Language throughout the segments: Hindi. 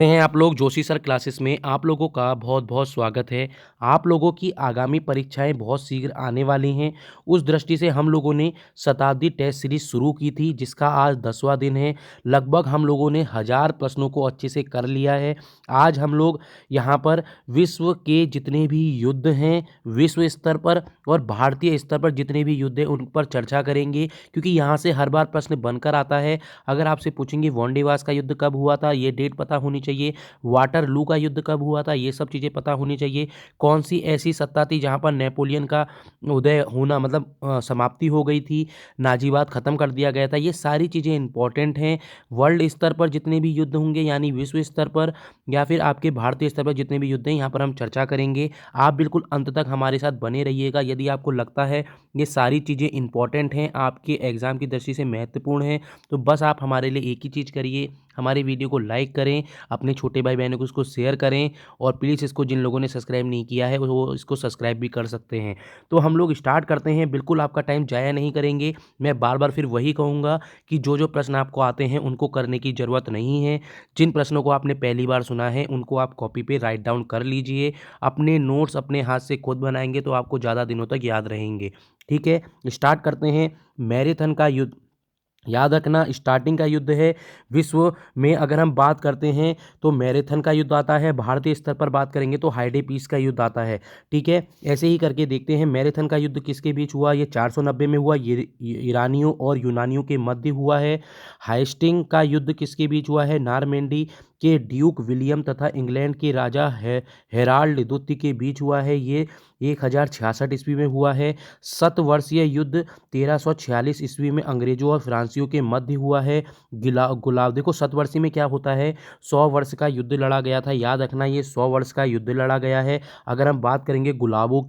हैं आप लोग जोशी सर क्लासेस में आप लोगों का बहुत-बहुत स्वागत है। आप लोगों की आगामी परीक्षाएँ बहुत शीघ्र आने वाली हैं। उस दृष्टि से हम लोगों ने शताब्दी टेस्ट सीरीज़ शुरू की थी जिसका आज 10वां दिन है। लगभग हम लोगों ने 1000 प्रश्नों को अच्छे से कर लिया है। आज हम लोग यहाँ पर विश्व के जितने भी युद्ध हैं, विश्व स्तर पर और भारतीय स्तर पर जितने भी युद्ध हैं उन पर चर्चा करेंगे क्योंकि यहाँ से हर बार प्रश्न बनकर आता है। अगर आपसे पूछेंगे वांडीवास का युद्ध कब हुआ था, ये डेट पता होनी चाहिए। वाटरलू का युद्ध कब हुआ था, ये सब चीज़ें पता होनी चाहिए। कौन सी ऐसी सत्ता थी जहाँ पर नेपोलियन का उदय होना मतलब समाप्ति हो गई थी, नाज़ीवाद ख़त्म कर दिया गया था। ये सारी चीज़ें इंपॉर्टेंट हैं। वर्ल्ड स्तर पर जितने भी युद्ध होंगे यानी विश्व स्तर पर या फिर आपके भारतीय स्तर पर जितने भी युद्ध हैं यहाँ पर हम चर्चा करेंगे। आप बिल्कुल अंत तक हमारे साथ बने रहिएगा। यदि आपको लगता है ये सारी चीज़ें इंपॉर्टेंट हैं, आपके एग्ज़ाम की दृष्टि से महत्वपूर्ण हैं, तो बस आप हमारे लिए एक ही चीज़ करिए, हमारे वीडियो को लाइक करें, अपने छोटे भाई बहनों को इसको शेयर करें और प्लीज़ इसको जिन लोगों ने सब्सक्राइब नहीं किया है वो इसको सब्सक्राइब भी कर सकते हैं। तो हम लोग स्टार्ट करते हैं, बिल्कुल आपका टाइम ज़ाया नहीं करेंगे। मैं बार-बार फिर वही कहूँगा कि जो-जो प्रश्न आपको आते हैं उनको करने की ज़रूरत नहीं है। जिन प्रश्नों को आपने पहली बार सुना है उनको आप कॉपी पे राइट डाउन कर लीजिए। अपने नोट्स अपने हाथ से खुद बनाएँगे तो आपको ज़्यादा दिनों तक याद रहेंगे। ठीक है? स्टार्ट करते हैं। मैराथन का युद्ध याद रखना स्टार्टिंग का युद्ध है। विश्व में अगर हम बात करते हैं तो मैराथन का युद्ध आता है, भारतीय स्तर पर बात करेंगे तो हाइडेपीस का युद्ध आता है। ठीक है, ऐसे ही करके देखते हैं मैराथन का युद्ध किसके बीच हुआ, ये 490 में हुआ, ये ईरानियों और यूनानियों के मध्य हुआ है। हाइस्टिंग का युद्ध किसके बीच हुआ है, नारमेंडी के ड्यूक विलियम तथा इंग्लैंड के राजा हेराल्ड द्वितीय के बीच हुआ है, ये 1066 ईस्वी में हुआ है। शतवर्षीय युद्ध 1346 ईस्वी में अंग्रेजों और फ्रांसीसियों के मध्य हुआ है। गुलाब देखो शतवर्षी में क्या होता है, 100 वर्ष का युद्ध लड़ा गया था। याद रखना ये 100 वर्ष का युद्ध लड़ा गया है। अगर हम बात करेंगे गुलाबों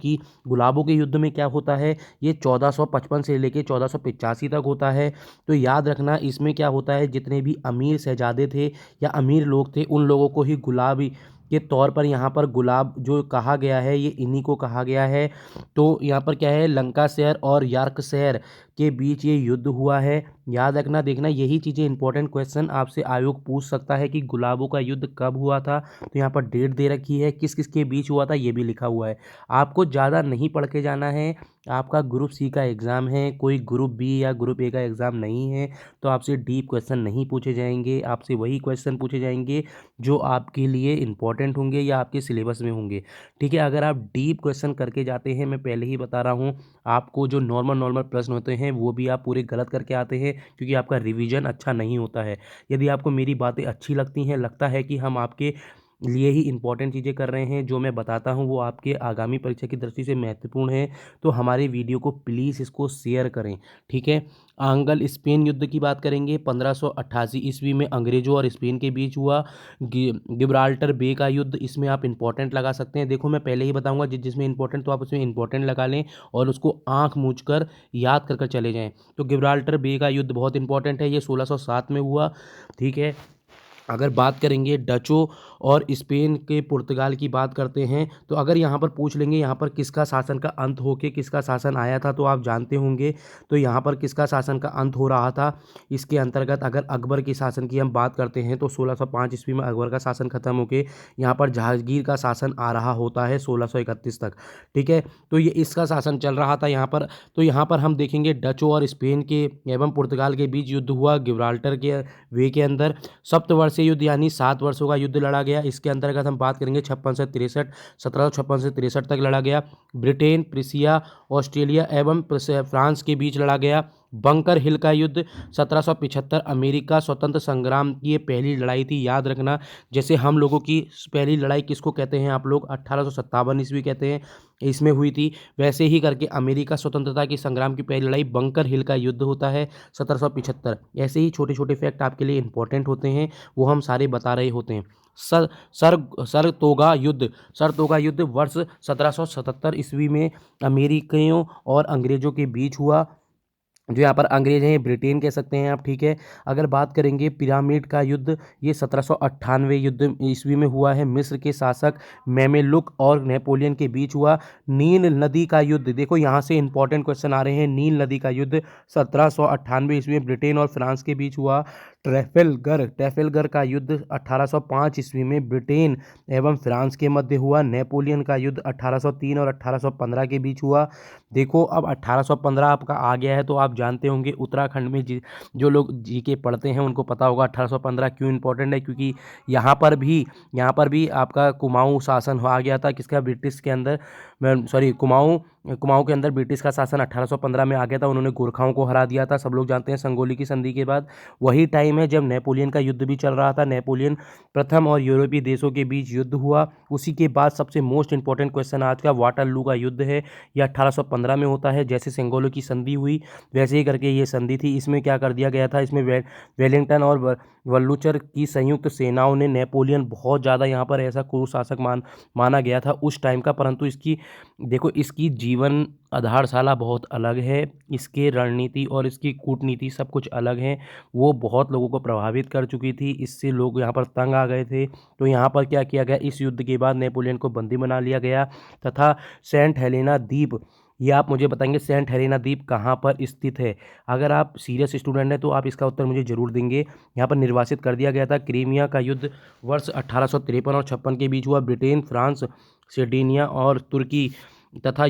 के युद्ध में क्या होता है, ये 1455 से लेके 1485 तक होता है। तो याद रखना इसमें क्या होता है, जितने भी अमीर शहजादे थे या अमीर लोग थे उन लोगों को ही गुलाबी के तौर पर यहाँ पर गुलाब जो कहा गया है ये इन्हीं को कहा गया है। तो यहाँ पर क्या है, लंका शहर और यार्क शहर के बीच ये युद्ध हुआ है। याद रखना, देखना यही चीज़ें इंपॉर्टेंट क्वेश्चन आपसे आयोग पूछ सकता है कि गुलाबों का युद्ध कब हुआ था। तो यहाँ पर डेट दे रखी है, किस किस के बीच हुआ था ये भी लिखा हुआ है। आपको ज़्यादा नहीं पढ़ के जाना है। आपका ग्रुप सी का एग्ज़ाम है, कोई ग्रुप बी या ग्रुप ए का एग्ज़ाम नहीं है। तो आपसे डीप क्वेश्चन नहीं पूछे जाएंगे, आपसे वही क्वेश्चन पूछे जाएंगे जो आपके लिए इंपॉर्टेंट होंगे या आपके सिलेबस में होंगे। ठीक है, अगर आप डीप क्वेश्चन करके जाते हैं, मैं पहले ही बता रहा हूँ, आपको जो नॉर्मल नॉर्मल प्रश्न होते हैं वो भी आप पूरे गलत करके आते हैं क्योंकि आपका रिवीजन अच्छा नहीं होता है। यदि आपको मेरी बातें अच्छी लगती हैं, लगता है कि हम आपके लिए ही इंपॉर्टेंट चीज़ें कर रहे हैं, जो मैं बताता हूँ वो आपके आगामी परीक्षा की दृष्टि से महत्वपूर्ण है, तो हमारे वीडियो को प्लीज़ इसको शेयर करें। ठीक है, आंगल स्पेन युद्ध की बात करेंगे, 1588 ईस्वी में अंग्रेजों और स्पेन के बीच हुआ। गिब्राल्टर बे का युद्ध, इसमें आप इंपॉर्टेंट लगा सकते हैं। देखो मैं पहले ही बताऊंगा जिसमें इंपॉर्टेंट तो आप उसमें इंपॉर्टेंट लगा लें और उसको आंख मूंझ कर याद कर कर चले जाएं। तो गिब्राल्टर बे का युद्ध बहुत इंपॉर्टेंट है, ये 1607 में हुआ। ठीक है, अगर बात करेंगे डचों और स्पेन के पुर्तगाल की बात करते हैं, तो अगर यहाँ पर पूछ लेंगे यहाँ पर किसका शासन का अंत होके किसका शासन आया था, तो आप जानते होंगे। तो यहाँ पर किसका शासन का अंत हो रहा था, इसके अंतर्गत अगर अकबर के शासन की हम बात करते हैं तो 1605 ईस्वी में अकबर का शासन खत्म होके यहाँ पर जहांगीर का शासन आ रहा होता है 1631 तक। ठीक है, तो ये इसका शासन चल रहा था यहाँ पर। तो यहाँ पर हम देखेंगे डचों और स्पेन के एवं पुर्तगाल के बीच युद्ध हुआ गिब्राल्टर के वे के अंदर। सप्तवर्षीय युद्ध यानी 7 वर्षों का युद्ध लड़ा गया। इसके अंतर्गत हम बात करेंगे 56 से 63, 1756 से 63 तक लड़ा गया। ब्रिटेन, प्रिसिया, ऑस्ट्रेलिया एवं फ्रांस के बीच लड़ा गया। बंकर हिल का युद्ध 1775, अमेरिका स्वतंत्र संग्राम की ये पहली लड़ाई थी। याद रखना, जैसे हम लोगों की पहली लड़ाई किसको कहते हैं आप लोग, 1857 ईस्वी कहते हैं, इसमें हुई थी। वैसे ही करके अमेरिका स्वतंत्रता की संग्राम की पहली लड़ाई बंकर हिल का युद्ध होता है 1775। ऐसे ही छोटे छोटे फैक्ट आपके लिए इंपॉर्टेंट होते हैं, वो हम सारे बता रहे होते हैं। सर सर सरतोगा युद्ध वर्ष 1777 ईस्वी में अमेरिकियों और अंग्रेजों के बीच हुआ। जो यहाँ पर अंग्रेज हैं, ये ब्रिटेन कह सकते हैं आप, ठीक है। अगर बात करेंगे पिरामिड का युद्ध, ये 1798 युद्ध ईस्वी में हुआ है। मिस्र के शासक मेमेलुक और नेपोलियन के बीच हुआ। नील नदी का युद्ध, देखो यहाँ से इंपॉर्टेंट क्वेश्चन आ रहे हैं। नील नदी का युद्ध 1798 ईस्वी में ब्रिटेन और फ्रांस के बीच हुआ। ट्रैफेलगर का युद्ध 1805 ईस्वी में ब्रिटेन एवं फ्रांस के मध्य हुआ। नेपोलियन का युद्ध 1803 और 1815 के बीच हुआ। देखो अब 1815 आपका आ गया है, तो आप जानते होंगे उत्तराखंड में जो लोग जीके पढ़ते हैं उनको पता होगा 1815 क्यों इंपॉर्टेंट है, क्योंकि यहाँ पर भी आपका कुमाऊं शासन आ गया था, किसका, ब्रिटिश के अंदर, सॉरी, कुमाऊं के अंदर ब्रिटिश का शासन 1815 में आ गया था। उन्होंने गोरखाओं को हरा दिया था, सब लोग जानते हैं, संगोली की संधि के बाद। वही टाइम है जब नेपोलियन का युद्ध भी चल रहा था। नेपोलियन प्रथम और यूरोपीय देशों के बीच युद्ध हुआ। उसी के बाद सबसे मोस्ट इंपॉर्टेंट क्वेश्चन आज का वाटरलू का युद्ध है। यह 1815 में होता है। जैसे सेंगोलो की संधि हुई वैसे ही करके ये संधि थी। इसमें क्या कर दिया गया था, इसमें वेलिंगटन और वल्लूचर की संयुक्त सेनाओं ने, नेपोलियन बहुत ज़्यादा यहाँ पर ऐसा क्रूर शासक माना गया था उस टाइम का, परंतु इसकी देखो इसकी जीवन आधारशाला बहुत अलग है। इसके रणनीति और इसकी कूटनीति सब कुछ अलग है। वो बहुत लोगों को प्रभावित कर चुकी थी, इससे लोग यहाँ पर तंग आ गए थे। तो यहाँ पर क्या किया गया, इस युद्ध के बाद नेपोलियन को बंदी बना लिया गया तथा सेंट हेलेना द्वीप, ये आप मुझे बताएंगे सेंट हेलेना द्वीप कहाँ पर स्थित है। अगर आप सीरियस स्टूडेंट हैं तो आप इसका उत्तर मुझे जरूर देंगे। यहाँ पर निर्वासित कर दिया गया था। क्रीमिया का युद्ध वर्ष 1853 और 56 के बीच हुआ। ब्रिटेन, फ्रांस, सर्डिनिया और तुर्की तथा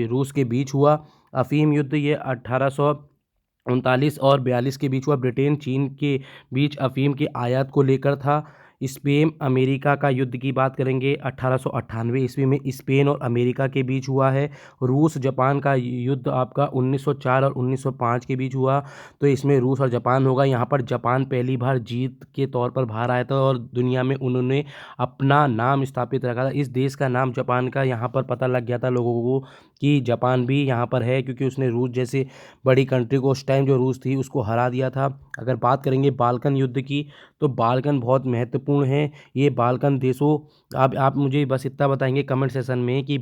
रूस के बीच हुआ। अफीम युद्ध ये 1839 और 42 के बीच हुआ। ब्रिटेन चीन के बीच अफीम के आयात को लेकर था। स्पेन अमेरिका का युद्ध की बात करेंगे 1898 ईस्वी में स्पेन और अमेरिका के बीच हुआ है। रूस जापान का युद्ध आपका 1904 और 1905 के बीच हुआ। तो इसमें रूस और जापान होगा। यहाँ पर जापान पहली बार जीत के तौर पर बाहर आया था और दुनिया में उन्होंने अपना नाम स्थापित रखा था। इस देश का नाम जापान का यहाँ पर पता लग गया था लोगों को कि जापान भी यहाँ पर है, क्योंकि उसने रूस जैसे बड़ी कंट्री को उस टाइम जो रूस थी उसको हरा दिया था। अगर बात करेंगे बाल्कन युद्ध की, तो बाल्कन बहुत महत्वपूर्ण है। ये बाल्कन देशों, आप मुझे बस इतना बताएंगे कमेंट सेशन में कि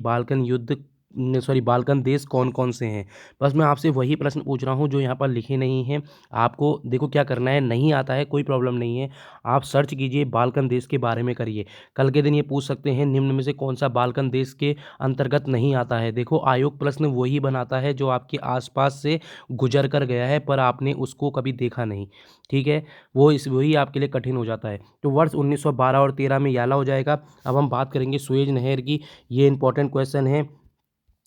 बाल्कन देश कौन कौन से हैं। बस मैं आपसे वही प्रश्न पूछ रहा हूँ जो यहाँ पर लिखे नहीं हैं। आपको देखो क्या करना है, नहीं आता है कोई प्रॉब्लम नहीं है, आप सर्च कीजिए, बाल्कन देश के बारे में करिए। कल के दिन ये पूछ सकते हैं निम्न में से कौन सा बाल्कन देश के अंतर्गत नहीं आता है। देखो आयोग प्रश्न वही बनाता है जो आपके आसपास से गुजर कर गया है पर आपने उसको कभी देखा नहीं, ठीक है। वही आपके लिए कठिन हो जाता है। तो वर्ष 1912 और 13 में याला हो जाएगा। अब हम बात करेंगे सुएज नहर की। ये इंपॉर्टेंट क्वेश्चन है,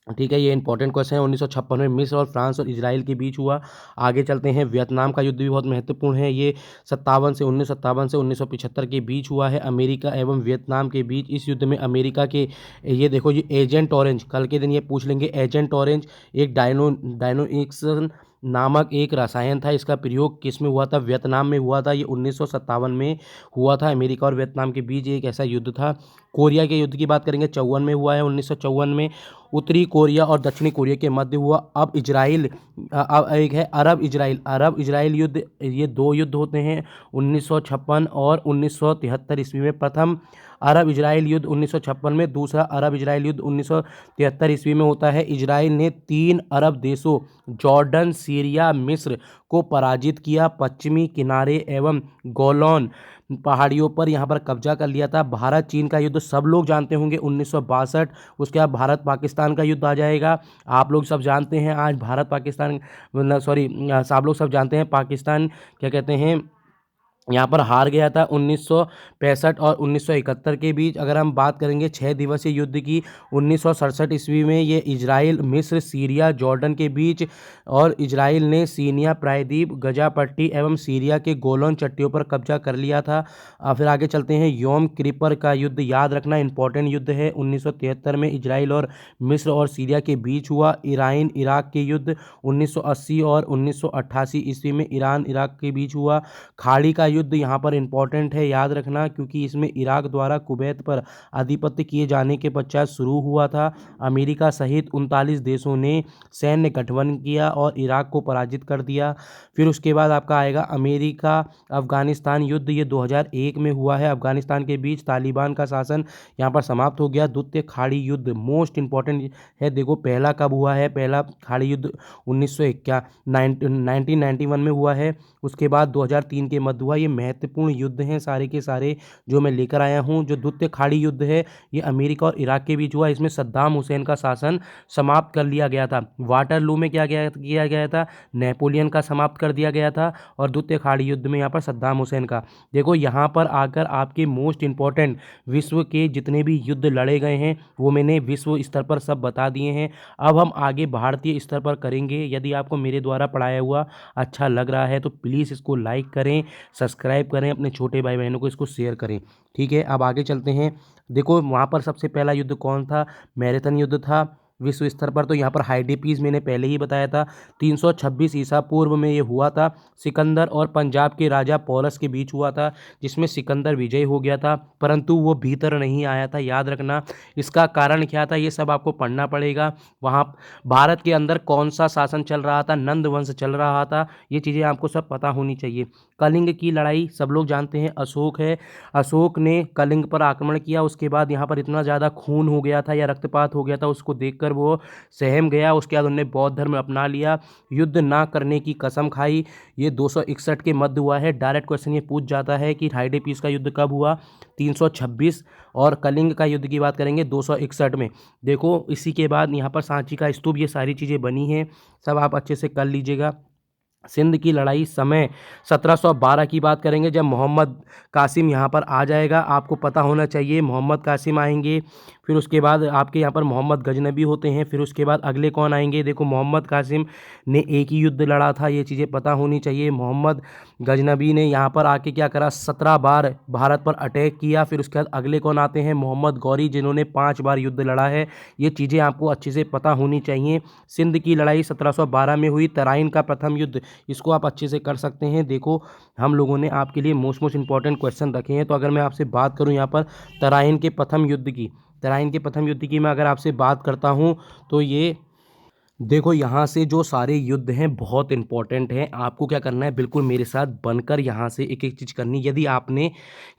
ठीक है, ये इंपॉर्टेंट क्वेश्चन है। 1956 में मिस्र और फ्रांस और इजराइल के बीच हुआ। आगे चलते हैं, वियतनाम का युद्ध भी बहुत महत्वपूर्ण है। ये 1957 से 1975 के बीच हुआ है, अमेरिका एवं वियतनाम के बीच। इस युद्ध में अमेरिका के, ये देखो ये एजेंट ऑरेंज, कल के दिन ये पूछ लेंगे। एजेंट ऑरेंज एक डायनोइक्सन नामक एक रसायन था। इसका प्रयोग किस में हुआ था, वियतनाम में हुआ था। ये 1957 में हुआ था। अमेरिका और वियतनाम के बीच एक ऐसा युद्ध था। कोरिया के युद्ध की बात करेंगे 54 में हुआ है। 1954 में उत्तरी कोरिया और दक्षिणी कोरिया के मध्य हुआ। अब इजराइल, अब एक है अरब इजराइल युद्ध। ये दो युद्ध होते हैं 1956 और 1973 ईस्वी में। प्रथम अरब इजराइल युद्ध 1956 में, दूसरा अरब इजराइल युद्ध 1973 ईस्वी में होता है। इजराइल ने 3 अरब देशों जॉर्डन, सीरिया, मिस्र को पराजित किया। पश्चिमी किनारे एवं गोलान पहाड़ियों पर यहाँ पर कब्जा कर लिया था। भारत चीन का युद्ध सब लोग जानते होंगे 1962। उसके बाद भारत पाकिस्तान का युद्ध आ जाएगा। आप लोग सब जानते हैं आज भारत पाकिस्तान, सॉरी, आप लोग सब जानते हैं पाकिस्तान क्या कहते हैं, यहाँ पर हार गया था 1965 और 1971 के बीच। अगर हम बात करेंगे 6 दिवसीय युद्ध की, 1967 ईस्वी में ये इजराइल, मिस्र, सीरिया, जॉर्डन के बीच, और इजराइल ने सीनिया प्रायद्वीप, गजा पट्टी एवं सीरिया के गोलन चट्टियों पर कब्जा कर लिया था। फिर आगे चलते हैं, योम किपर का युद्ध, याद रखना इंपॉर्टेंट युद्ध है। 1973 में इजराइल और मिस्र और सीरिया के बीच हुआ। ईरान इराक के युद्ध 1980 और 1988 ईस्वी में ईरान इराक के बीच हुआ। खाड़ी का युद्ध यहाँ पर इम्पॉर्टेंट है, याद रखना, क्योंकि इसमें इराक द्वारा कुवैत पर आधिपत्य किए जाने के पश्चात शुरू हुआ था। अमेरिका सहित 39 देशों ने सैन्य गठबंधन किया और इराक को पराजित कर दिया। फिर उसके बाद आपका आएगा अमेरिका अफगानिस्तान युद्ध, ये 2001 में हुआ है। अफगानिस्तान के बीच तालिबान का शासन यहाँ पर समाप्त हो गया। द्वितीय खाड़ी युद्ध मोस्ट इंपॉर्टेंट है। देखो पहला कब हुआ है, पहला खाड़ी युद्ध 1991 में हुआ है। उसके बाद 2003 के मध्य हुआ। ये महत्वपूर्ण युद्ध हैं सारे के सारे जो मैं लेकर आया हूँ। जो द्वितीय खाड़ी युद्ध है ये अमेरिका और इराक के बीच हुआ। इसमें सद्दाम हुसैन का शासन समाप्त कर लिया गया था। वाटरलू में क्या किया गया था, नेपोलियन का समाप्त कर दिया गया था। और द्वितीय खाड़ी युद्ध में यहाँ पर सद्दाम हुसैन का। देखो यहाँ पर आकर आपके मोस्ट इंपॉर्टेंट विश्व के जितने भी युद्ध लड़े गए हैं वो मैंने विश्व स्तर पर सब बता दिए हैं। अब हम आगे भारतीय स्तर पर करेंगे। यदि आपको मेरे द्वारा पढ़ाया हुआ अच्छा लग रहा है तो प्लीज़ इसको लाइक करें, सब्सक्राइब करें, अपने छोटे भाई बहनों को इसको शेयर करें। ठीक है, अब आगे चलते हैं। देखो वहाँ पर सबसे पहला युद्ध कौन था, मैराथन युद्ध था विश्व स्तर पर। तो यहाँ पर हाइडेपीस मैंने पहले ही बताया था, 326 ईसा पूर्व में ये हुआ था। सिकंदर और पंजाब के राजा पोरस के बीच हुआ था, जिसमें सिकंदर विजयी हो गया था, परंतु वो भीतर नहीं आया था। याद रखना इसका कारण क्या था, ये सब आपको पढ़ना पड़ेगा। वहाँ भारत के अंदर कौन सा शासन चल रहा था, नंद वंश चल रहा था, ये चीज़ें आपको सब पता होनी चाहिए। कलिंग की लड़ाई सब लोग जानते हैं, अशोक है, अशोक ने कलिंग पर आक्रमण किया। उसके बाद यहाँ पर इतना ज़्यादा खून हो गया था या रक्तपात हो गया था, उसको देखकर वो सहम गया। उसके बाद उन्होंने बौद्ध धर्म अपना लिया, युद्ध ना करने की कसम खाई। ये 261 के मध्य हुआ है। डायरेक्ट क्वेश्चन ये पूछ जाता है कि हाइडेपीस का युद्ध कब हुआ, 326, और कलिंग का युद्ध की बात करेंगे 261 में। देखो इसी के बाद यहाँ पर सांची का स्तूप, ये सारी चीज़ें बनी हैं, सब आप अच्छे से कर लीजिएगा। सिंध की लड़ाई समय 1712 की बात करेंगे, जब मोहम्मद कासिम यहाँ पर आ जाएगा। आपको पता होना चाहिए मोहम्मद कासिम आएंगे। फिर उसके बाद आपके यहाँ पर मोहम्मद गजनबी होते हैं। फिर उसके बाद अगले कौन आएंगे, देखो मोहम्मद कासिम ने एक ही युद्ध लड़ा था, ये चीज़ें पता होनी चाहिए। मोहम्मद गजनबी ने यहाँ पर आके क्या करा, 17 बार भारत पर अटैक किया। फिर उसके बाद अगले कौन आते हैं, मोहम्मद गौरी, जिन्होंने 5 बार युद्ध लड़ा है। ये चीज़ें आपको अच्छे से पता होनी चाहिए। सिंध की लड़ाई 1712 में हुई। तराइन का प्रथम युद्ध, इसको आप अच्छे से कर सकते हैं। देखो हम लोगों ने आपके लिए मोस्ट इंपॉर्टेंट क्वेश्चन रखे हैं। तो अगर मैं आपसे बात करूं यहाँ पर तराइन के प्रथम युद्ध की, तराइन के प्रथम युद्ध की मैं अगर आपसे बात करता हूं तो ये देखो यहाँ से जो सारे युद्ध हैं बहुत इंपॉर्टेंट हैं। आपको क्या करना है, बिल्कुल मेरे साथ बनकर यहाँ से एक एक चीज़ करनी। यदि आपने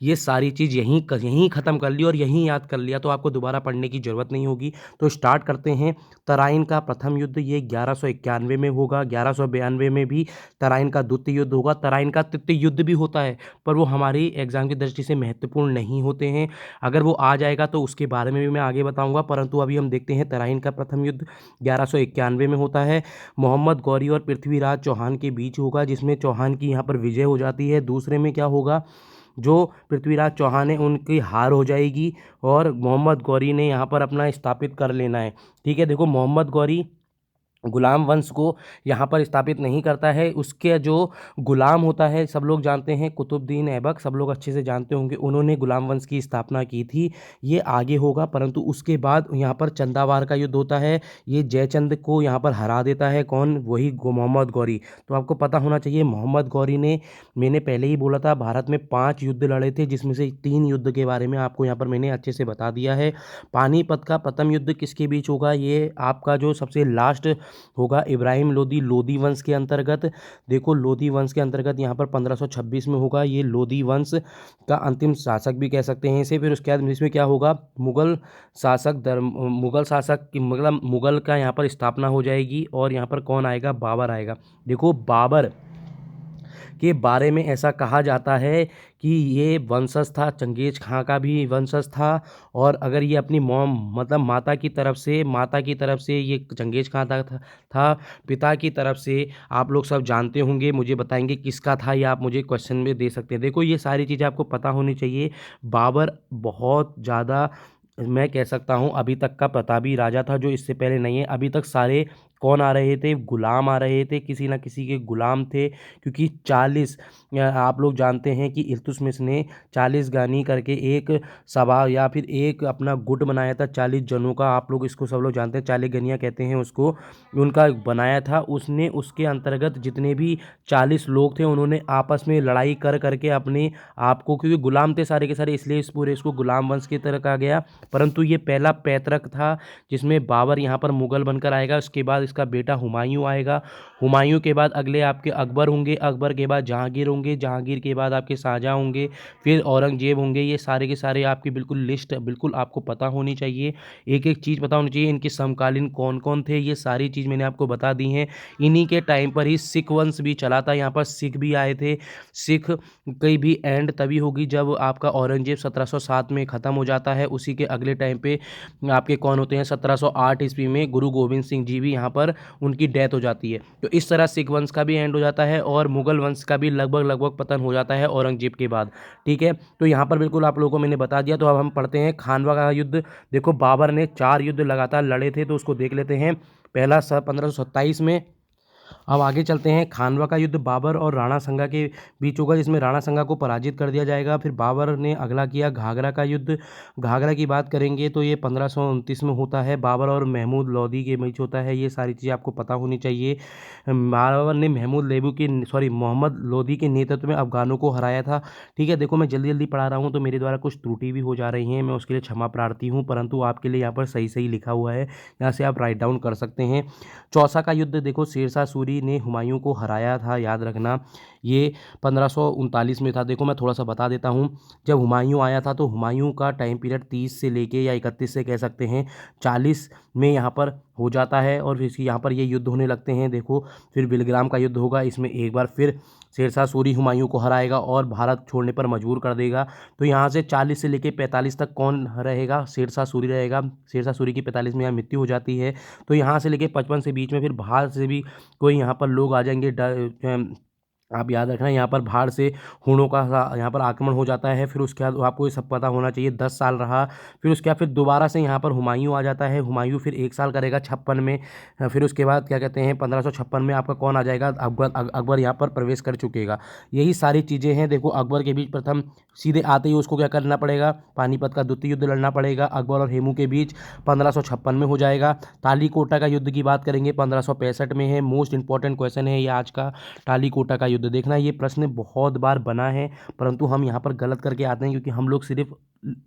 ये सारी चीज़ यहीं ख़त्म कर ली और यहीं याद कर लिया तो आपको दोबारा पढ़ने की ज़रूरत नहीं होगी। तो स्टार्ट करते हैं। तराइन का प्रथम युद्ध ये 1191 में होगा। 1192 में भी तराइन का द्वितीय युद्ध होगा। तराइन का तृतीय युद्ध भी होता है, पर वो हमारी एग्जाम की दृष्टि से महत्वपूर्ण नहीं होते हैं। अगर वो आ जाएगा तो उसके बारे में भी मैं आगे बताऊँगा, परंतु अभी हम देखते हैं तराइन का प्रथम युद्ध 1191 में होता है। मोहम्मद गौरी और पृथ्वीराज चौहान के बीच होगा, जिसमें चौहान की यहाँ पर विजय हो जाती है। दूसरे में क्या होगा, जो पृथ्वीराज चौहान है उनकी हार हो जाएगी और मोहम्मद गौरी ने यहाँ पर अपना स्थापित कर लेना है। ठीक है, देखो मोहम्मद गौरी गुलाम वंश को यहाँ पर स्थापित नहीं करता है। उसके जो गुलाम होता है सब लोग जानते हैं, कुतुबुद्दीन ऐबक, सब लोग अच्छे से जानते होंगे, उन्होंने गुलाम वंश की स्थापना की थी। ये आगे होगा, परंतु उसके बाद यहाँ पर चंदावार का युद्ध होता है। ये जयचंद को यहाँ पर हरा देता है, कौन, वही मोहम्मद गौरी। तो आपको पता होना चाहिए मोहम्मद गौरी ने, मैंने पहले ही बोला था, भारत में 5 युद्ध लड़े थे, जिसमें से 3 युद्ध के बारे में आपको यहाँ पर मैंने अच्छे से बता दिया है। पानीपत का प्रथम युद्ध किसके बीच होगा, ये आपका जो सबसे लास्ट होगा इब्राहिम लोदी, लोदी वंश के अंतर्गत। देखो लोदी वंश के अंतर्गत यहाँ पर 1526 में होगा। ये लोदी वंश का अंतिम शासक भी कह सकते हैं इसे। फिर उसके बाद इसमें क्या होगा, मुगल शासक की मतलब मुगल का यहाँ पर स्थापना हो जाएगी और यहाँ पर कौन आएगा, बाबर आएगा। देखो बाबर के बारे में ऐसा कहा जाता है कि ये वंशज था, चंगेज खां का भी वंशज था। और अगर ये अपनी मॉम मतलब माता की तरफ से ये चंगेज खां था। पिता की तरफ से आप लोग सब जानते होंगे, मुझे बताएंगे किसका था, या आप मुझे क्वेश्चन में दे सकते हैं। देखो ये सारी चीज़ें आपको पता होनी चाहिए। बाबर बहुत ज़्यादा, मैं कह सकता हूँ, अभी तक का प्रतापी राजा था, जो इससे पहले नहीं है। अभी तक सारे कौन आ रहे थे? गुलाम आ रहे थे, किसी न किसी के गुलाम थे, क्योंकि 40 आप लोग जानते हैं कि इल्तुतमिश ने 40 गानी करके एक सभा या फिर एक अपना गुट बनाया था 40 जनों का। आप लोग इसको सब लोग जानते हैं, 40 गनियाँ कहते हैं उसको, उनका बनाया था उसने। उसके अंतर्गत जितने भी 40 लोग थे उन्होंने आपस में लड़ाई कर करके अपने आप को, क्योंकि गुलाम थे सारे के सारे, इसलिए इस पूरे इसको गुलाम वंश की तरह कहा गया। परंतु ये पहला पैतृक था जिसमें बाबर यहाँ पर मुगल बनकर आएगा, उसके बाद इसका बेटा हुमायूं आएगा, हुमायूं के बाद अगले आपके अकबर होंगे, अकबर के बाद जहांगीर होंगे, जहांगीर के बाद आपके शाहजहां होंगे, फिर औरंगजेब होंगे। ये सारे के सारे आपकी बिल्कुल लिस्ट बिल्कुल आपको पता होनी चाहिए, एक एक चीज़ पता होनी चाहिए। इनके समकालीन कौन कौन थे, ये सारी चीज़ मैंने आपको बता दी हैं। इन्हीं के टाइम पर ही सिख वंश भी चला था, यहाँ पर सिख भी आए थे। सिख कई भी एंड तभी होगी जब आपका औरंगजेब 1707 में ख़त्म हो जाता है। उसी के अगले टाइम पे आपके कौन होते हैं, 1708 ईस्वी में गुरु गोविंद सिंह जी भी यहाँ पर उनकी डेथ हो जाती है। तो इस तरह सिख वंश का भी एंड हो जाता है और मुगल वंश का भी लगभग लगभग पतन हो जाता है औरंगजेब के बाद। ठीक है, तो यहाँ पर बिल्कुल आप लोगों को मैंने बता दिया। तो अब हम पढ़ते हैं खानवा का युद्ध। देखो बाबर ने 4 युद्ध लगातार लड़े थे, तो उसको देख लेते हैं। पहला 1527 में। अब आगे चलते हैं। खानवा का युद्ध बाबर और राणा संगा के बीच होगा, जिसमें राणा संगा को पराजित कर दिया जाएगा। फिर बाबर ने अगला किया घाघरा का युद्ध। घाघरा की बात करेंगे तो ये 1529 में होता है, बाबर और महमूद लोदी के बीच होता है। ये सारी चीज़ें आपको पता होनी चाहिए। बाबर ने महमूद लेबू के मोहम्मद लोदी के नेतृत्व में अफगानों को हराया था। ठीक है, देखो मैं जल्दी जल्दी पढ़ा रहा हूँ तो मेरे द्वारा कुछ त्रुटि भी हो जा रही हैं, मैं उसके लिए क्षमा प्रार्थी हूँ, परंतु आपके लिए यहाँ पर सही सही लिखा हुआ है, यहाँ से आप राइट डाउन कर सकते हैं। चौसा का युद्ध देखो, शेरशाह सूरी ने हुमायूं को हराया था, याद रखना। ये 1539 में था। देखो मैं थोड़ा सा बता देता हूँ। जब हुमायूं आया था तो हुमायूं का टाइम पीरियड 30 से लेके या 31 से कह सकते हैं 40 में यहाँ पर हो जाता है, और फिर यहाँ पर ये युद्ध होने लगते हैं। देखो फिर बिलग्राम का युद्ध होगा, इसमें एक बार फिर शेरशाह सूरी हुमायूं को हराएगा और भारत छोड़ने पर मजबूर कर देगा। तो यहाँ से 40 से लेके 45 तक कौन रहेगा, शेरशाह सूरी रहेगा। शेरशाह सूरी की 45 में यहाँ मृत्यु हो जाती है। तो यहाँ से लेके 55 से बीच में फिर बाहर से भी कोई यहाँ पर लोग आ जाएंगे। आप याद रखना, यहाँ पर बाहर से हुणों का यहाँ पर आक्रमण हो जाता है। फिर उसके बाद आपको ये सब पता होना चाहिए, 10 साल रहा। फिर उसके बाद फिर दोबारा से यहाँ पर हुमायूं आ जाता है। हुमायूं फिर 1 साल करेगा 56 में। फिर उसके बाद क्या कहते हैं 1556 में आपका कौन आ जाएगा, अकबर यहाँ पर प्रवेश कर चुकेगा। यही सारी चीज़ें हैं। देखो अकबर के बीच प्रथम सीधे आते ही उसको क्या करना पड़ेगा, पानीपत का द्वितीय युद्ध लड़ना पड़ेगा अकबर और हेमू के बीच, 1556 में हो जाएगा। तालीकोटा का युद्ध की बात करेंगे, 1565 में है। मोस्ट इंपॉर्टेंट क्वेश्चन है ये आज का, तालीकोटा का युद्ध। देखना ये प्रश्न बहुत बार बना है, परंतु हम यहाँ पर गलत करके आते हैं, क्योंकि हम लोग सिर्फ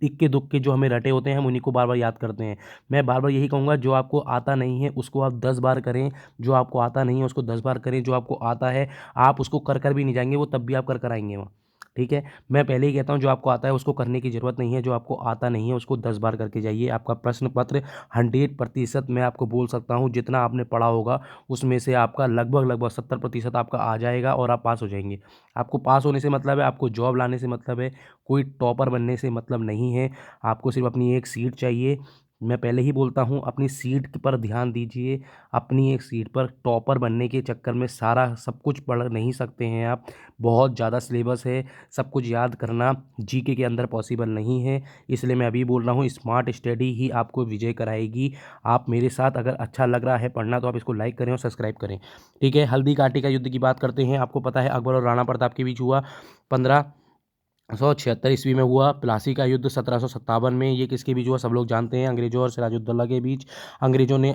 इक्के दुक्के जो हमें रटे होते हैं हम उन्हीं को बार बार याद करते हैं। मैं बार बार यही कहूँगा, जो आपको आता नहीं है उसको आप 10 बार करें, जो आपको आता नहीं है उसको 10 बार करें, जो आपको आता है आप उसको कर कर भी नहीं जाएंगे, वो तब भी आप कर कर आएंगे वहाँ। ठीक है, मैं पहले ही कहता हूँ जो आपको आता है उसको करने की ज़रूरत नहीं है, जो आपको आता नहीं है उसको 10 बार करके जाइए। आपका प्रश्न पत्र 100% मैं आपको बोल सकता हूँ जितना आपने पढ़ा होगा उसमें से आपका लगभग लगभग 70% आपका आ जाएगा और आप पास हो जाएंगे। आपको पास होने से मतलब है, आपको जॉब लाने से मतलब है, कोई टॉपर बनने से मतलब नहीं है। आपको सिर्फ अपनी एक सीट चाहिए। मैं पहले ही बोलता हूँ अपनी सीट पर ध्यान दीजिए। अपनी एक सीट पर टॉपर बनने के चक्कर में सारा सब कुछ पढ़ नहीं सकते हैं आप, बहुत ज़्यादा सिलेबस है, सब कुछ याद करना जीके के अंदर पॉसिबल नहीं है। इसलिए मैं अभी बोल रहा हूँ स्मार्ट स्टडी ही आपको विजय कराएगी। आप मेरे साथ अगर अच्छा लग रहा है पढ़ना तो आप इसको लाइक करें और सब्सक्राइब करें। ठीक है, हल्दी घाटी का युद्ध की बात करते हैं। आपको पता है अकबर और राणा प्रताप के बीच हुआ, 1576 ईस्वी में हुआ। प्लासी का युद्ध 1757 में, ये किसके बीच हुआ सब लोग जानते हैं, अंग्रेजों और सिराजुद्दौला के बीच। अंग्रेजों ने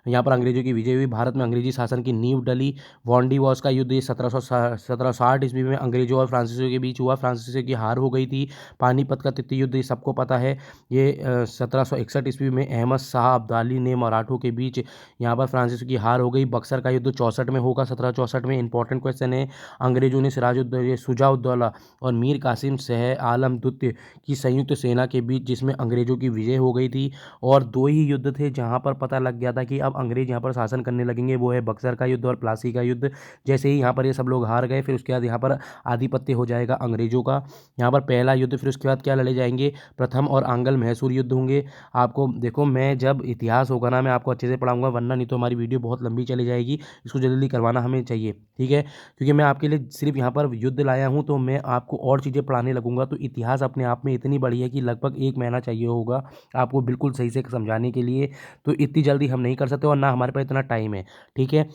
यहाँ पर अंग्रेजों की विजय हुई, भारत में अंग्रेजी शासन की नींव डली। वॉन्डी वॉर्स का युद्ध ये 1760 ईस्वी में अंग्रेजों और फ्रांसीसियों के बीच हुआ, फ्रांसीसियों की हार हो गई थी। पानीपत का तृतीय युद्ध ये सबको पता है, ये 1761 ईस्वी में अहमद शाह अब्दाली ने मराठों के बीच यहाँ पर फ्रांसीसियों की हार हो गई। बक्सर का युद्ध 64 में होगा, 1764 में। इंपॉर्टेंट क्वेश्चन है, अंग्रेजों ने शुजाउद्दौला और मीर कासिम शह आलम द्वितीय की संयुक्त सेना के बीच, जिसमें अंग्रेजों की विजय हो गई थी। और 2 ही युद्ध थे जहां पर पता लग गया था कि अब अंग्रेज यहां पर शासन करने लगेंगे, वो है बक्सर का युद्ध और प्लासी का युद्ध। जैसे ही यहां पर ये सब लोग हार गए, फिर उसके बाद यहां पर आधिपत्य हो जाएगा अंग्रेजों का। यहाँ पर पहला युद्ध, फिर उसके बाद क्या लड़े जाएंगे, प्रथम और आंगल मैसूर युद्ध होंगे। आपको देखो मैं जब इतिहास होगा ना मैं आपको अच्छे से पढ़ाऊंगा, वरना नहीं तो हमारी वीडियो बहुत लंबी चली जाएगी। इसको जल्दी करवाना हमें चाहिए, ठीक है, क्योंकि मैं आपके लिए सिर्फ यहाँ पर युद्ध लाया हूँ, तो मैं आपको और चीज़ें पढ़ाने बताने लगूंगा तो इतिहास अपने आप में इतनी बड़ी है कि लगभग 1 महीना चाहिए होगा आपको बिल्कुल सही से समझाने के लिए। तो इतनी जल्दी हम नहीं कर सकते और ना हमारे पास इतना टाइम है, ठीक है।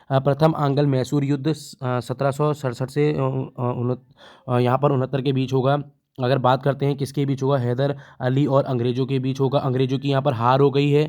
प्रथम आंग्ल मैसूर युद्ध 1767 से यहाँ पर 69 के बीच होगा। अगर बात करते हैं किसके बीच होगा, हैदर अली और अंग्रेज़ों के बीच होगा। अंग्रेज़ों की यहाँ पर हार हो गई है।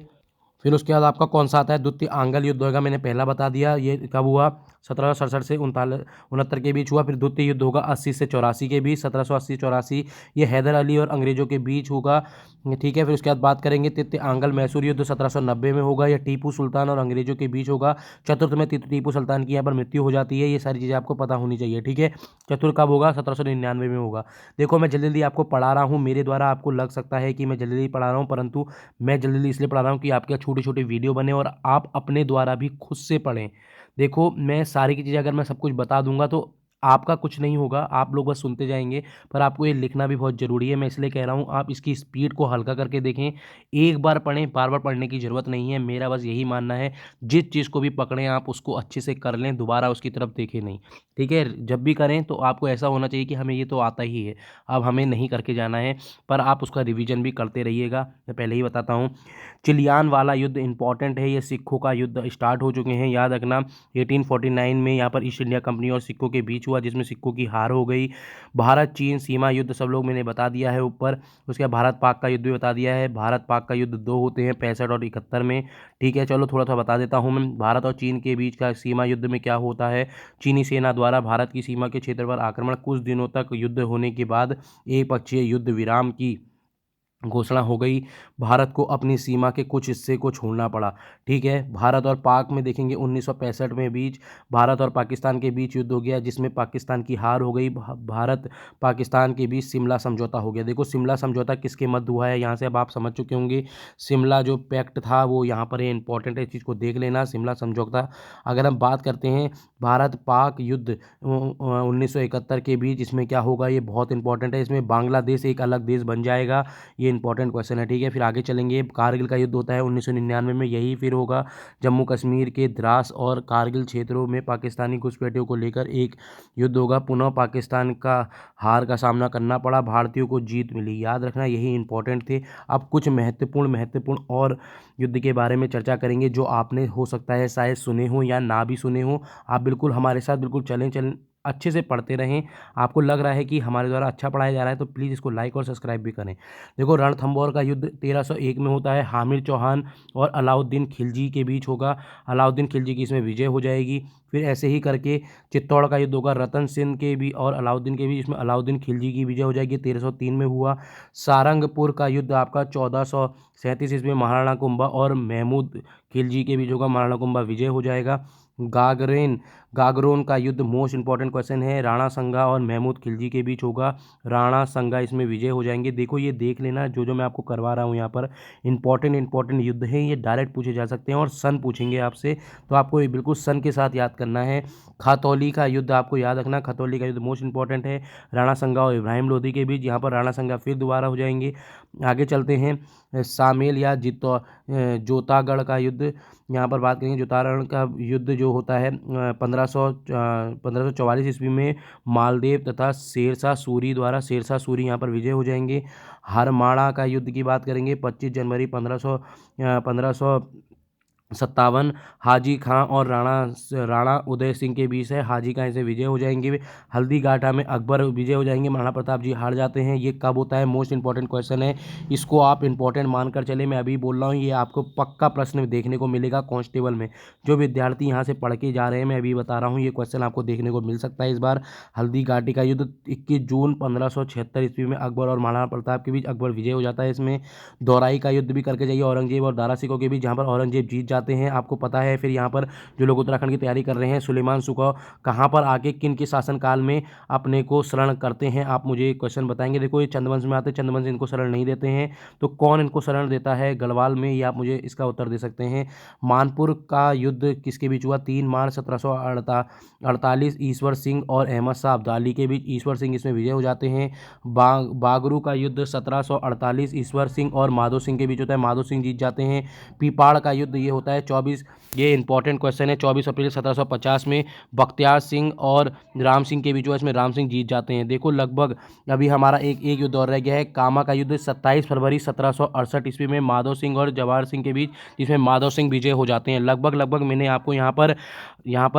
फिर उसके बाद आपका कौन सा आता है, द्वितीय आंग्ल युद्ध होगा, मैंने पहला बता दिया। ये कब हुआ, 1767 से 69 के बीच हुआ। फिर द्वितीय युद्ध होगा 80 से 84 के बीच, 1780-84, ये हैदर अली और अंग्रेज़ों के बीच होगा, ठीक है। फिर उसके बाद बात करेंगे तृतीय आंग्ल मैसूर युद्ध 1790 में होगा, यह टीपू सुल्तान और अंग्रेज़ों के बीच होगा। चतुर्थ में टीपू सुल्तान की यहाँ पर मृत्यु हो जाती है। ये सारी चीज़ें आपको पता होनी चाहिए, ठीक है। चतुर्थ कब होगा, 1799 में होगा। देखो मैं जल्दी जल्दी आपको पढ़ा रहा हूँ, मेरे द्वारा आपको लग सकता है कि मैं जल्दी जल्दी पढ़ा रहा हूँ, परंतु मैं जल्दी जल्दी इसलिए पढ़ा रहा हूँ कि आपके छोटी छोटी वीडियो बने और आप अपने द्वारा भी खुद से पढ़ें। देखो मैं सारी की चीज़ें अगर मैं सब कुछ बता दूंगा तो आपका कुछ नहीं होगा, आप लोग बस सुनते जाएंगे, पर आपको ये लिखना भी बहुत ज़रूरी है। मैं इसलिए कह रहा हूँ आप इसकी स्पीड को हल्का करके देखें, एक बार पढ़ें, बार बार पढ़ने की ज़रूरत नहीं है। मेरा बस यही मानना है, जिस चीज़ को भी पकड़ें आप उसको अच्छे से कर लें, दोबारा उसकी तरफ देखें नहीं, ठीक है। जब भी करें तो आपको ऐसा होना चाहिए कि हमें ये तो आता ही है, अब हमें नहीं करके जाना है, पर आप उसका रिवीजन भी करते रहिएगा। मैं पहले ही बताता हूँ, चिलियान वाला युद्ध इंपॉर्टेंट है, ये सिखों का युद्ध स्टार्ट हो चुके हैं, याद रखना। 1849 में यहाँ पर ईस्ट इंडिया कंपनी और सिखों के बीच हुआ, जिसमें सिखों की हार हो गई। भारत चीन सीमा युद्ध सब लोग मैंने बता दिया है ऊपर। उसके बाद भारत पाक का युद्ध भी बता दिया है। भारत पाक का युद्ध 2 होते हैं, 65 और 71 में, ठीक है। चलो थोड़ा थोड़ा बता देता हूँ मैं। भारत और चीन के बीच का सीमा युद्ध में क्या होता है, चीनी सेना द्वारा भारत की सीमा के क्षेत्र पर आक्रमण, कुछ दिनों तक युद्ध होने के बाद एक पक्षीय युद्ध विराम की घोषणा हो गई। भारत को अपनी सीमा के कुछ हिस्से को छोड़ना पड़ा, ठीक है। भारत और पाक में देखेंगे 1965 में बीच भारत और पाकिस्तान के बीच युद्ध हो गया, जिसमें पाकिस्तान की हार हो गई। भारत पाकिस्तान के बीच शिमला समझौता हो गया। देखो शिमला समझौता किसके मध्य हुआ है, यहाँ से अब आप समझ चुके होंगे। शिमला जो पैक्ट था वो यहाँ पर इंपॉर्टेंट है, इस चीज़ को देख लेना, शिमला समझौता। अगर हम बात करते हैं भारत पाक युद्ध 1971 के बीच, इसमें क्या होगा, ये बहुत इंपॉर्टेंट है। इसमें बांग्लादेश एक अलग देश बन जाएगा, ये इंपॉर्टेंट क्वेश्चन है, ठीक है। फिर आगे चलेंगे, कारगिल का युद्ध होता है 1999 में, यही फिर होगा जम्मू कश्मीर के द्रास और कारगिल क्षेत्रों में पाकिस्तानी घुसपैठियों को लेकर एक युद्ध होगा। पुनः पाकिस्तान का हार का सामना करना पड़ा, भारतीयों को जीत मिली, याद रखना यही इंपॉर्टेंट थे। अब कुछ महत्वपूर्ण और युद्ध के बारे में चर्चा करेंगे जो आपने हो सकता है शायद सुने हो या ना भी सुने हो। आप बिल्कुल हमारे साथ बिल्कुल चलें, अच्छे से पढ़ते रहें। आपको लग रहा है कि हमारे द्वारा अच्छा पढ़ाया जा रहा है तो प्लीज़ इसको लाइक और सब्सक्राइब भी करें। देखो रणथंभौर का युद्ध 1301 में होता है, हामिद चौहान और अलाउद्दीन खिलजी के बीच होगा। अलाउद्दीन खिलजी की इसमें विजय हो जाएगी। फिर ऐसे ही करके चित्तौड़ का युद्ध होगा रतन सेन के भी और अलाउद्दीन के बीच, इसमें अलाउद्दीन खिलजी की विजय हो जाएगी, 1303 में हुआ। सारंगपुर का युद्ध आपका 1437 ईस्वी में महाराणा कुंभा और महमूद खिलजी के बीच होगा, महाराणा कुंभा विजय हो जाएगा। गागरोन का युद्ध मोस्ट इंपॉर्टेंट क्वेश्चन है, राणा संगा और महमूद खिलजी के बीच होगा, राणा संगा इसमें विजय हो जाएंगे। देखो ये देख लेना, जो मैं आपको करवा रहा हूँ यहाँ पर इंपॉर्टेंट युद्ध है, ये डायरेक्ट पूछे जा सकते हैं और सन पूछेंगे आपसे, तो आपको ये बिल्कुल सन के साथ याद करना है। खतौली का युद्ध आपको याद रखना, खतौली का युद्ध मोस्ट इंपॉर्टेंट है, राणा संगा और इब्राहिम लोधी के बीच, यहाँ पर राणा संगा फिर दोबारा हो जाएंगे। आगे चलते हैं, सामेल या जोतागढ़ का युद्ध, यहाँ पर बात करेंगे। जोतागढ़ का युद्ध जो होता है 1544 ईस्वी में मालदेव तथा शेरशाह सूरी द्वारा, शेरशाह सूरी यहाँ पर विजय हो जाएंगे। हरमाणा का युद्ध की बात करेंगे 25 जनवरी 1557 हाजी खां और राणा उदय सिंह के बीच है, हाजी खां से विजय हो जाएंगे। हल्दी घाटा में अकबर विजय हो जाएंगे, महाराणा प्रताप जी हार जाते हैं। ये कब होता है, मोस्ट इंपॉर्टेंट क्वेश्चन है, इसको आप इंपॉर्टेंट मानकर चले। मैं अभी बोल रहा हूँ, ये आपको पक्का प्रश्न देखने को मिलेगा कांस्टेबल में, जो विद्यार्थी यहाँ से पढ़ के जा रहे हैं, मैं अभी बता रहा हूँ, ये क्वेश्चन आपको देखने को मिल सकता है इस बार। हल्दी घाटी का युद्ध 21 जून 1576 ईस्वी में अकबर और महाराणा प्रताप के बीच, अकबर विजय हो जाता है इसमें। दौराई का युद्ध भी करके जाइए, औरंगजेब और दारा सिकों के बीच, जहाँ पर औरंगजेब जीत जाते हैं, आपको पता है। फिर यहाँ पर जो लोग उत्तराखंड की तैयारी कर रहे हैं, सुलेमान सुखा कहाँ पर आके किन के शासनकाल में अपने को शरण करते हैं, आप मुझे क्वेश्चन बताएंगे। देखो ये चंद्रवंश में आते हैं, चंद्रवंश इनको शरण नहीं देते हैं, तो कौन इनको शरण देता है गढ़वाल में, ये आप मुझे इसका उत्तर दे सकते हैं। मानपुर का युद्ध किसके बीच हुआ, 3 मार्च 1748 ईश्वर सिंह और अहमद शाह अब्दाली के बीच, ईश्वर सिंह इसमें विजय हो जाते हैं। बागरू का युद्ध 1748 ईश्वर सिंह और माधो सिंह के बीच होता है, माधो सिंह जीत जाते हैं। पीपाड़ का युद्ध ये होता है जाता है 24, ये इंपॉर्टेंट क्वेश्चन है, 24 अप्रैल 1750 में बख्तियार सिंह और राम सिंह के बीच हुआ, इसमें राम सिंह जीत जाते हैं। देखो लगभग अभी हमारा एक एक युद्ध और रह गया है, कामा का युद्ध 27 फरवरी 1768 ईस्वी में माधव सिंह और जवाहर सिंह के बीच, जिसमें माधव सिंह विजय हो जाते हैं। लगभग लगभग मैंने आपको यहाँ पर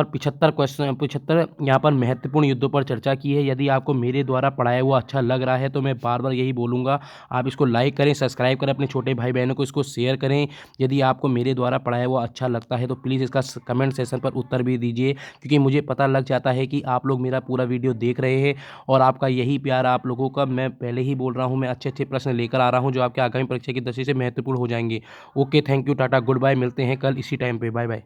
75 क्वेश्चन, 75 यहाँ पर महत्वपूर्ण युद्धों पर चर्चा की है। यदि आपको मेरे द्वारा पढ़ाया हुआ अच्छा लग रहा है तो मैं बार बार यही बोलूँगा, आप इसको लाइक करें, सब्सक्राइब करें, अपने छोटे भाई बहनों को इसको शेयर करें। यदि आपको मेरे द्वारा पढ़ाया हुआ अच्छा लगता है तो प्लीज़ इसका कमेंट सेक्शन पर उत्तर भी दीजिए, क्योंकि मुझे पता लग जाता है कि आप लोग मेरा पूरा वीडियो देख रहे हैं और आपका यही प्यार, आप लोगों का, मैं पहले ही बोल रहा हूँ, मैं अच्छे अच्छे प्रश्न लेकर आ रहा हूँ जो आपके आगामी परीक्षा की दृष्टि से महत्वपूर्ण हो जाएंगे। Okay, thank you, tata, good bye, मिलते हैं कल इसी टाइम पे, बाय बाय।